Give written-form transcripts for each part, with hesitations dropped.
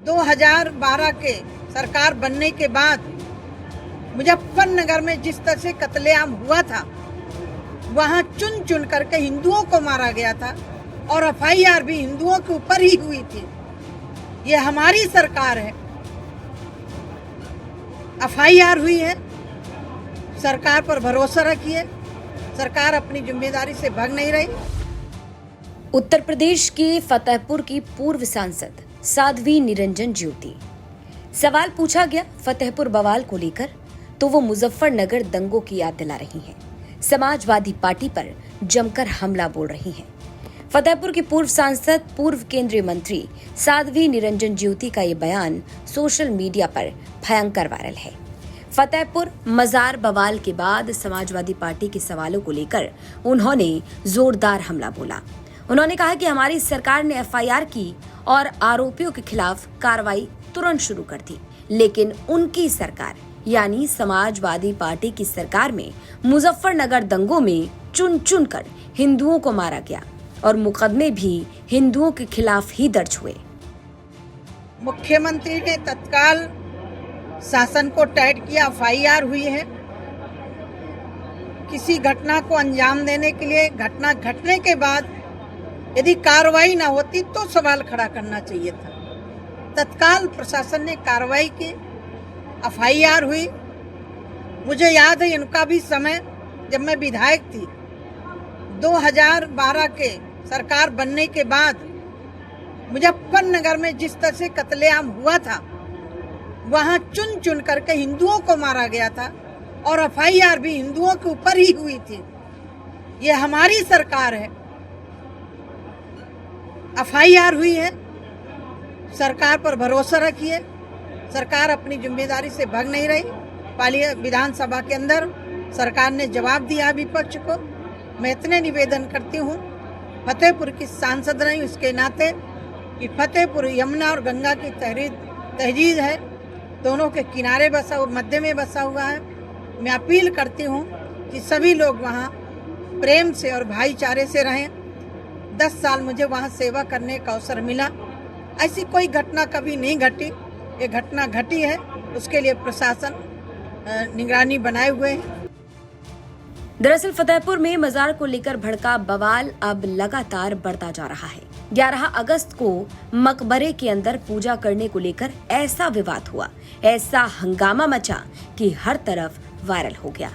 2012 के सरकार बनने के बाद मुजफ्फरनगर में जिस तरह से कत्लेआम हुआ था, वहां चुन चुन करके हिंदुओं को मारा गया था और एफआईआर भी हिंदुओं के ऊपर ही हुई थी। ये हमारी सरकार है, एफआईआर हुई है। सरकार पर भरोसा रखिए, सरकार अपनी जिम्मेदारी से भाग नहीं रही। उत्तर प्रदेश के फतेहपुर की पूर्व सांसद साध्वी निरंजन ज्योति। सवाल पूछा गया फतेहपुर बवाल को लेकर तो वो मुजफ्फरनगर दंगों की याद दिला रही हैं। समाजवादी पार्टी पर जमकर हमला बोल रही हैं। फतेहपुर की पूर्व सांसद पूर्व केंद्रीय मंत्री साध्वी निरंजन ज्योति का ये बयान सोशल मीडिया पर भयंकर वायरल है। फतेहपुर मजार बवाल के बाद समाजवादी पार्टी के सवालों को लेकर उन्होंने जोरदार हमला बोला। उन्होंने कहा कि हमारी सरकार ने एफआईआर की और आरोपियों के खिलाफ कार्रवाई तुरंत शुरू कर दी, लेकिन उनकी सरकार यानी समाजवादी पार्टी की सरकार में मुजफ्फरनगर दंगों में चुन चुन कर हिंदुओं को मारा गया और मुकदमे भी हिंदुओं के खिलाफ ही दर्ज हुए। मुख्यमंत्री ने तत्काल शासन को टाइट किया, एफआईआर हुई है। किसी घटना को अंजाम देने के लिए घटना घटने के बाद यदि कार्रवाई ना होती तो सवाल खड़ा करना चाहिए था। तत्काल प्रशासन ने कार्रवाई की, एफआईआर हुई। मुझे याद है इनका भी समय जब मैं विधायक थी, 2012 के सरकार बनने के बाद मुजफ्फरनगर में जिस तरह से कत्लेआम हुआ था, वहां चुन चुन करके हिंदुओं को मारा गया था और एफआईआर भी हिंदुओं के ऊपर ही हुई थी। ये हमारी सरकार है, एफआईआर हुई है। सरकार पर भरोसा रखिए, सरकार अपनी जिम्मेदारी से भाग नहीं रही। पालिया विधानसभा के अंदर सरकार ने जवाब दिया विपक्ष को। मैं इतने निवेदन करती हूँ फतेहपुर की सांसद रही उसके नाते कि फतेहपुर यमुना और गंगा की तहजीब है, दोनों के किनारे बसा हुआ, मध्य में बसा हुआ है। मैं अपील करती हूँ कि सभी लोग वहाँ प्रेम से और भाईचारे से रहें। 10 साल मुझे वहाँ सेवा करने का अवसर मिला। ऐसी कोई घटना कभी नहीं घटी, ये घटना घटी है, उसके लिए प्रशासन निगरानी बनाए हुए है। दरअसल फतेहपुर में मजार को लेकर भड़का बवाल अब लगातार बढ़ता जा रहा है। 11 अगस्त को मकबरे के अंदर पूजा करने को लेकर ऐसा विवाद हुआ, ऐसा हंगामा मचा कि हर तरफ वायरल हो गया।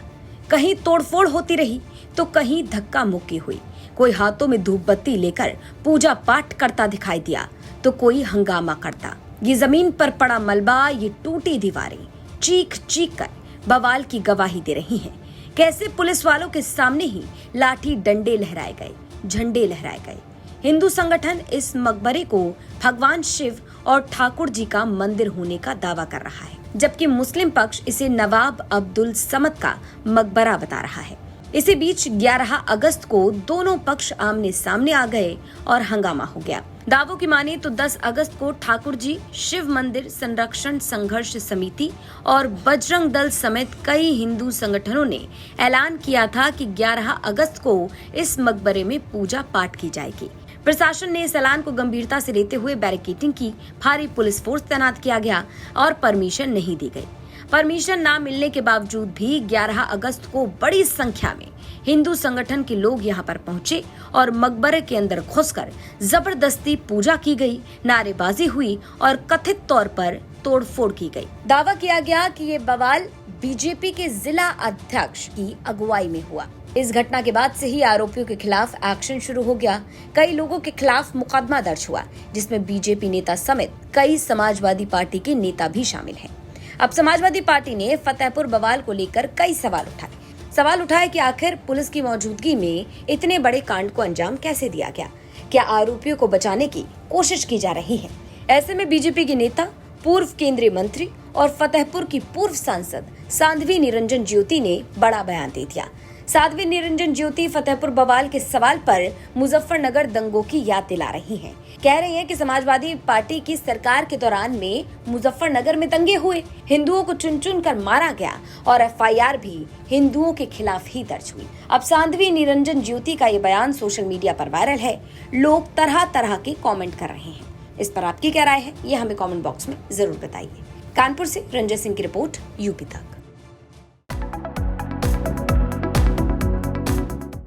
कहीं तोड़फोड़ होती रही तो कहीं धक्का मुक्की हुई। कोई हाथों में धूप बत्ती लेकर पूजा पाठ करता दिखाई दिया तो कोई हंगामा करता। ये जमीन पर पड़ा मलबा, ये टूटी दीवारें चीख चीख कर बवाल की गवाही दे रही हैं। कैसे पुलिस वालों के सामने ही लाठी डंडे लहराए गए, झंडे लहराए गए। हिंदू संगठन इस मकबरे को भगवान शिव और ठाकुर जी का मंदिर होने का दावा कर रहा है, जबकि मुस्लिम पक्ष इसे नवाब अब्दुल समद का मकबरा बता रहा है। इसी बीच 11 अगस्त को दोनों पक्ष आमने सामने आ गए और हंगामा हो गया। दावों की माने तो 10 अगस्त को ठाकुर जी शिव मंदिर संरक्षण संघर्ष समिति और बजरंग दल समेत कई हिंदू संगठनों ने ऐलान किया था कि 11 अगस्त को इस मकबरे में पूजा पाठ की जाएगी। प्रशासन ने इस ऐलान को गंभीरता से लेते हुए बैरिकेडिंग की, भारी पुलिस फोर्स तैनात किया गया और परमिशन नहीं दी गई। परमिशन ना मिलने के बावजूद भी 11 अगस्त को बड़ी संख्या में हिंदू संगठन के लोग यहां पर पहुंचे और मकबरे के अंदर घुसकर जबरदस्ती पूजा की गई, नारेबाजी हुई और कथित तौर पर तोड़फोड़ की गई। दावा किया गया कि ये बवाल बीजेपी के जिला अध्यक्ष की अगुवाई में हुआ। इस घटना के बाद से ही आरोपियों के खिलाफ एक्शन शुरू हो गया। कई लोगों के खिलाफ मुकदमा दर्ज हुआ, जिसमें बीजेपी नेता समेत कई समाजवादी पार्टी के नेता भी शामिल हैं। अब समाजवादी पार्टी ने फतेहपुर बवाल को लेकर कई सवाल उठाए कि आखिर पुलिस की मौजूदगी में इतने बड़े कांड को अंजाम कैसे दिया गया, क्या आरोपियों को बचाने की कोशिश की जा रही है। ऐसे में बीजेपी के नेता, पूर्व केंद्रीय मंत्री और फतेहपुर की पूर्व सांसद साध्वी निरंजन ज्योति ने बड़ा बयान दे दिया। साध्वी निरंजन ज्योति फतेहपुर बवाल के सवाल पर मुजफ्फरनगर दंगों की याद दिला रही हैं। कह रही हैं कि समाजवादी पार्टी की सरकार के दौरान में मुजफ्फरनगर में दंगे हुए, हिंदुओं को चुन चुन कर मारा गया और एफआईआर भी हिंदुओं के खिलाफ ही दर्ज हुई। अब साध्वी निरंजन ज्योति का ये बयान सोशल मीडिया पर वायरल है। लोग तरह तरह के कमेंट कर रहे हैं। इस पर आपकी क्या राय है, ये हमें कमेंट बॉक्स में जरूर बताइए। कानपुर से रंजय सिंह की रिपोर्ट, यूपी तक।